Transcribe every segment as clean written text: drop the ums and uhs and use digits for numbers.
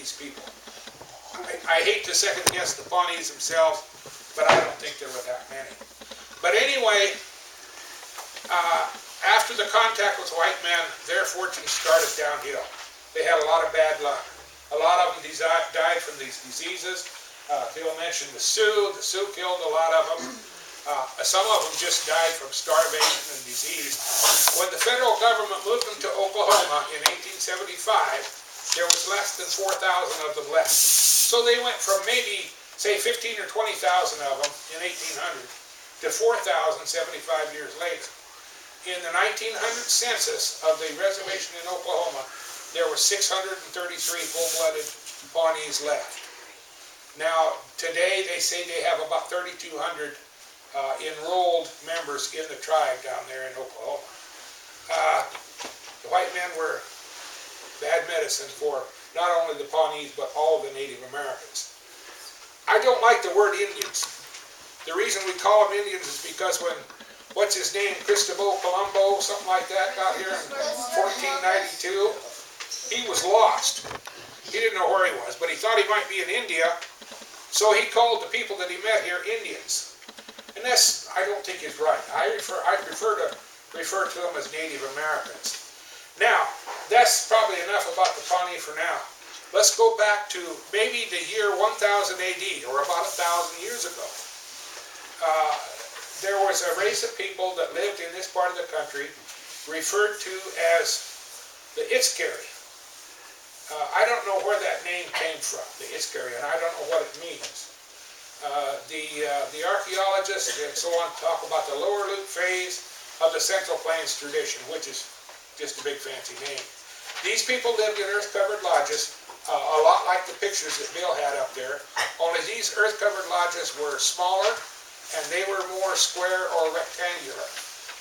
these people. I hate to second guess the Pawnees themselves, but I don't think there were that many. But anyway, after the contact with white men, their fortunes started downhill. They had a lot of bad luck. A lot of them died from these diseases. Bill mentioned the Sioux. The Sioux killed a lot of them. Some of them just died from starvation and disease. When the federal government moved them to Oklahoma in 1875, there was less than 4,000 of them left. So they went from maybe, say, 15 or 20,000 of them in 1800 to 4,000 75 years later. In the 1900 census of the reservation in Oklahoma, there were 633 full-blooded Pawnees left. Now, today they say they have about 3,200 enrolled members in the tribe down there in Oklahoma. The white men were bad medicine for not only the Pawnees, but all of the Native Americans. I don't like the word Indians. The reason we call them Indians is because when, what's his name, Cristobal Colombo, something like that, got here in 1492, he was lost. He didn't know where he was, but he thought he might be in India, so he called the people that he met here Indians. And that's, I don't think is right. I prefer to refer to them as Native Americans. Now, that's probably enough about the Pawnee for now. Let's go back to maybe the year 1000 AD, or about 1,000 years ago. There was a race of people that lived in this part of the country referred to as the Itzkeri. I don't know where that name came from, the Itzkeri, and I don't know what it means. The archaeologists and so on talk about the Lower Ute phase of the Central Plains tradition, which is just a big fancy name. These people lived in earth-covered lodges, a lot like the pictures that Bill had up there, only these earth-covered lodges were smaller and they were more square or rectangular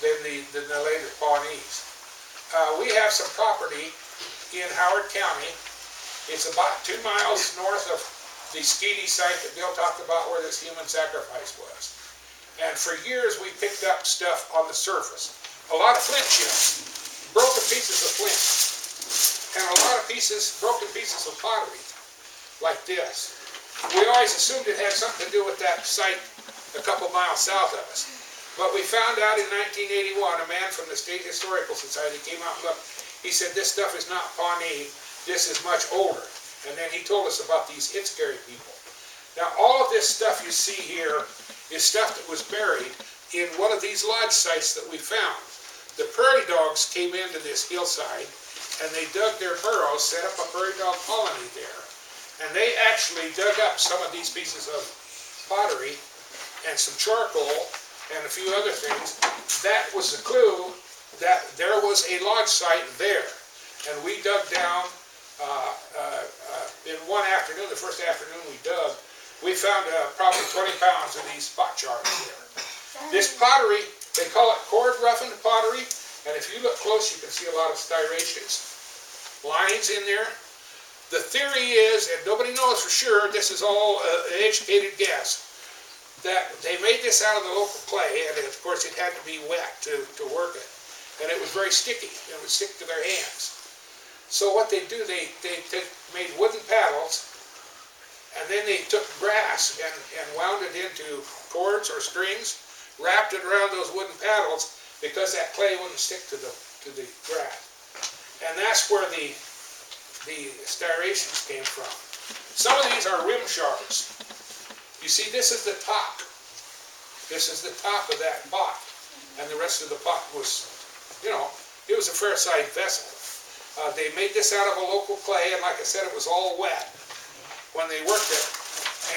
than the later Pawnees. We have some property in Howard County. It's about 2 miles north of the Skeety site that Bill talked about where this human sacrifice was. And for years we picked up stuff on the surface. A lot of flint chips, broken pieces of flint, and a lot of broken pieces of pottery, like this. We always assumed it had something to do with that site a couple miles south of us. But we found out in 1981, a man from the State Historical Society came out and looked. He said, this stuff is not Pawnee, this is much older. And then he told us about these Itzkeri people. Now all of this stuff you see here is stuff that was buried in one of these lodge sites that we found. The prairie dogs came into this hillside and they dug their burrows, set up a prairie dog colony there. And they actually dug up some of these pieces of pottery and some charcoal and a few other things. That was the clue that there was a lodge site there. And we dug down in one afternoon, the first afternoon we dug, we found probably 20 pounds of these pot jars there. This pottery, they call it cord roughened pottery, and if you look close you can see a lot of striations, lines in there. The theory is, and nobody knows for sure, this is all an educated guess, that they made this out of the local clay, and of course it had to be wet to work it. And it was very sticky, it would stick to their hands. So what they do, they made wooden paddles, and then they took grass and wound it into cords or strings, wrapped it around those wooden paddles, because that clay wouldn't stick to the grass. And that's where the striations came from. Some of these are rim shards. You see, this is the top. This is the top of that pot. And the rest of the pot was, you know, it was a fair-sized vessel. They made this out of a local clay, and like I said, it was all wet when they worked it.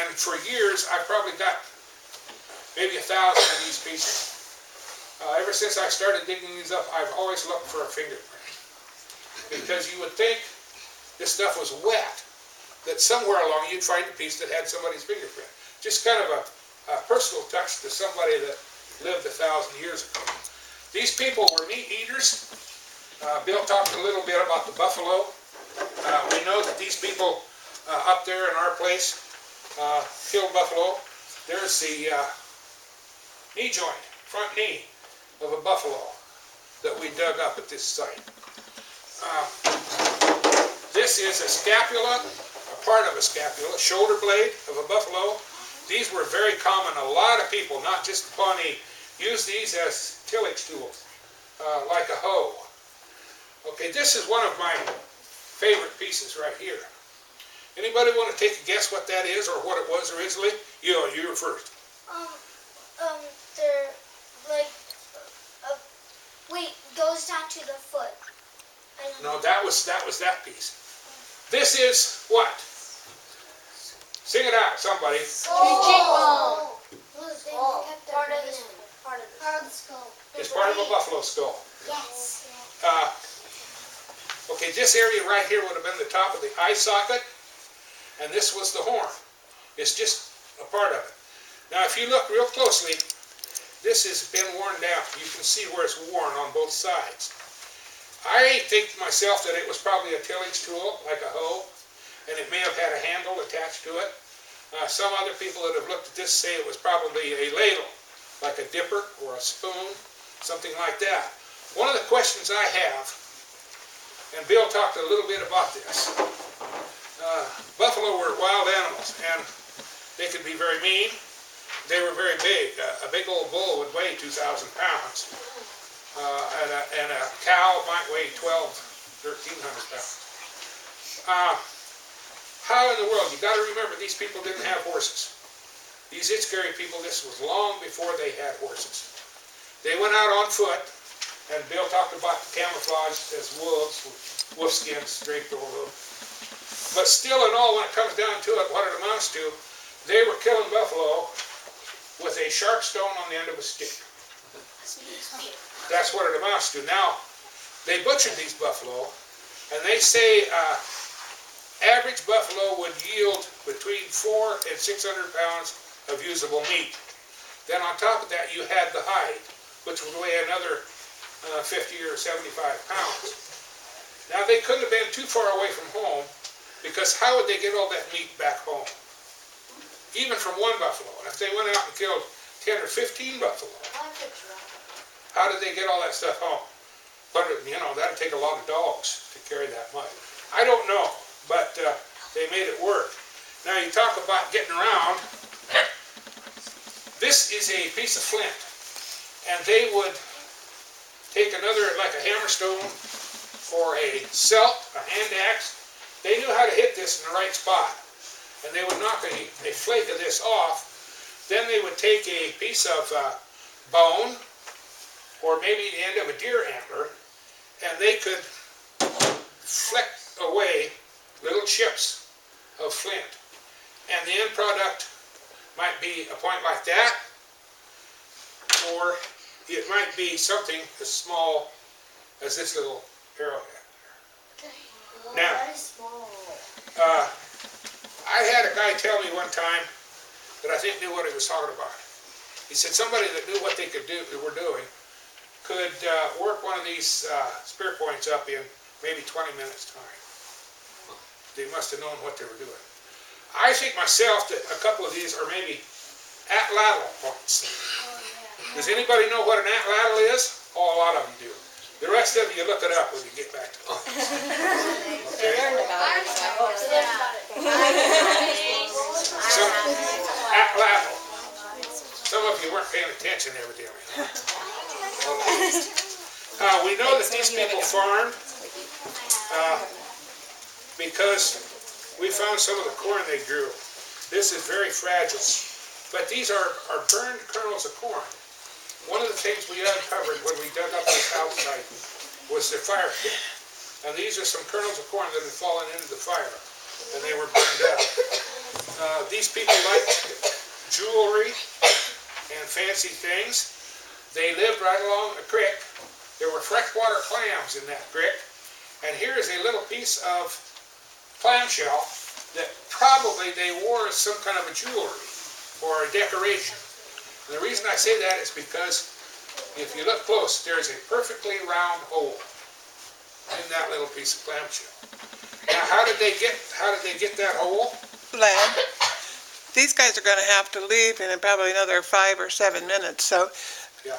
And for years, I probably got maybe 1,000 of these pieces. Ever since I started digging these up, I've always looked for a fingerprint. Because you would think this stuff was wet, that somewhere along you'd find a piece that had somebody's fingerprint. Just kind of a personal touch to somebody that lived 1,000 years ago. These people were meat eaters. Bill talked a little bit about the buffalo. We know that these people up there in our place killed buffalo. There's the knee joint, front knee of a buffalo that we dug up at this site. This is a scapula, a of a scapula, shoulder blade of a buffalo. These were very common. A lot of people, not just the Pawnee, used these as tillage tools, like a hoe. Okay, this is one of my favorite pieces right here. Anybody want to take a guess what that is or what it was originally? You were first. They're like weight goes down to the foot. No, that was that piece. This is what? Sing it out, somebody. Skull. Part of the skull. It's part of a buffalo skull. Yes. Okay, this area right here would have been the top of the eye socket, and this was the horn. It's just a part of it. Now, if you look real closely, this has been worn down. You can see where it's worn on both sides. I think to myself that it was probably a tillage tool, like a hoe, and it may have had a handle attached to it. Some other people that have looked at this say it was probably a ladle, like a dipper or a spoon, something like that. One of the questions I have, and Bill talked a little bit about this, buffalo were wild animals, and they could be very mean. They were very big. A big old bull would weigh 2,000 pounds. And a cow might weigh 1,300 pounds. How in the world? You got to remember, these people didn't have horses. These Itzcarry people, this was long before they had horses. They went out on foot, and Bill talked about the camouflage as wolves, with wolf skins draped over them. But still in all, when it comes down to it, what it amounts to, they were killing buffalo with a sharp stone on the end of a stick. That's what it amounts to. Now, they butchered these buffalo, and they say average buffalo would yield between 400 and 600 pounds of usable meat. Then on top of that, you had the hide, which would weigh another 50 or 75 pounds. Now, they couldn't have been too far away from home, because how would they get all that meat back home? Even from one buffalo. And if they went out and killed 10 or 15 buffalo, how did they get all that stuff home? But, that'd take a lot of dogs to carry that much. I don't know, but they made it work. Now, you talk about getting around. This is a piece of flint, and they would take another, like a hammerstone or a celt, a hand axe. They knew how to hit this in the right spot, and they would knock a flake of this off. Then they would take a piece of bone, or maybe the end of a deer antler, and they could flick away little chips of flint. And the end product might be a point like that, or it might be something as small as this little arrowhead. Now, I had a guy tell me one time that I think knew what he was talking about. He said somebody that knew what they were doing could work one of these spear points up in maybe 20 minutes time. They must have known what they were doing. I think myself that a couple of these are maybe atlatl points. Does anybody know what an atlatl is? Oh, a lot of you do. The rest of you look it up when you get back to office. Okay? Atlatl. Some of you weren't paying attention evidently. We know that these people farmed because we found some of the corn they grew. This is very fragile, but these are burned kernels of corn. One of the things we uncovered when we dug up this house site was the fire pit. And these are some kernels of corn that had fallen into the fire, and they were burned out. These people liked jewelry and fancy things. They lived right along a creek. There were freshwater clams in that creek. And here is a little piece of clamshell that probably they wore as some kind of a jewelry or a decoration. And the reason I say that is because if you look close, there's a perfectly round hole in that little piece of clamshell. Now, how did they get that hole? Land. These guys are going to have to leave in probably another 5 or 7 minutes. So, yeah,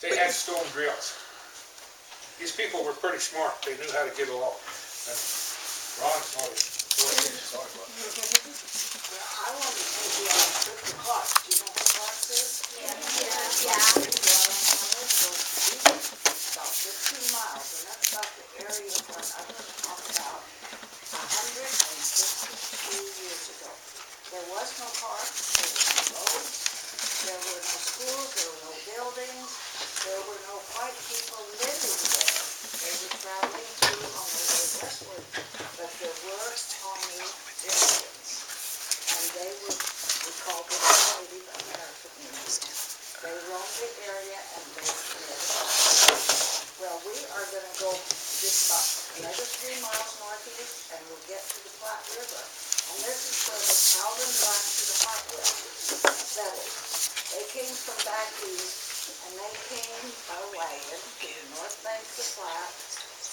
they had stone drills. These people were pretty smart. They knew how to get along. And Ron, sorry. There was no park, there were no roads, there were no schools, there were no buildings, there were no white people living there. They were traveling through on their way westward, but there were Pawnee Indians, and they were, we called them Native American Indians. They roamed the area and they lived. Well, we are going to go just about another 3 miles northeast, and we'll get to the Platte River. And this is where the Calvin Black to the Hartwell settled. They came from back east, and they came by wagon to the north banks of Platte,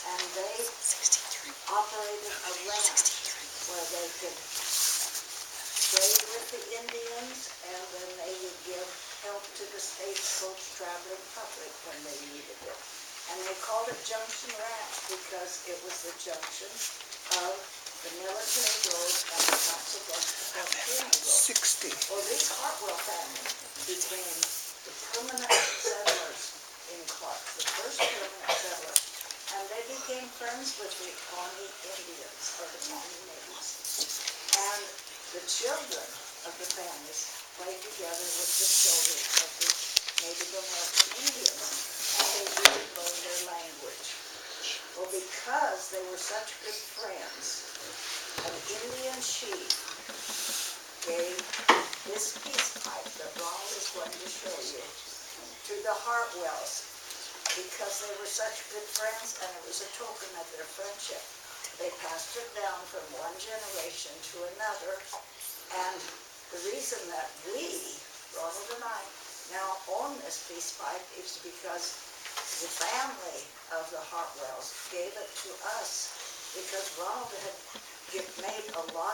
and they operated a ranch where they could trade with the Indians, and then they would give help to the stagecoach traveling public when they needed it. And they called it Junction Ranch because it was the junction of the military road and the Pennsylvania road. 60. Well, this Hartwell family became the permanent settlers in Clark, the first permanent settlers. And they became friends with the Pawnee Indians, or the Pawnee natives. And the children of the families played together with the children of the Native American Indians, and they really learned their language. Well, because they were such good friends, an Indian chief gave this peace pipe that Ronald is going to show you to the Hartwells, because they were such good friends, and it was a token of their friendship. They passed it down from one generation to another, and the reason that we, Ronald and I, now own this peace pipe is because the family of the Hartwells gave it to us, because Ronald had made a lot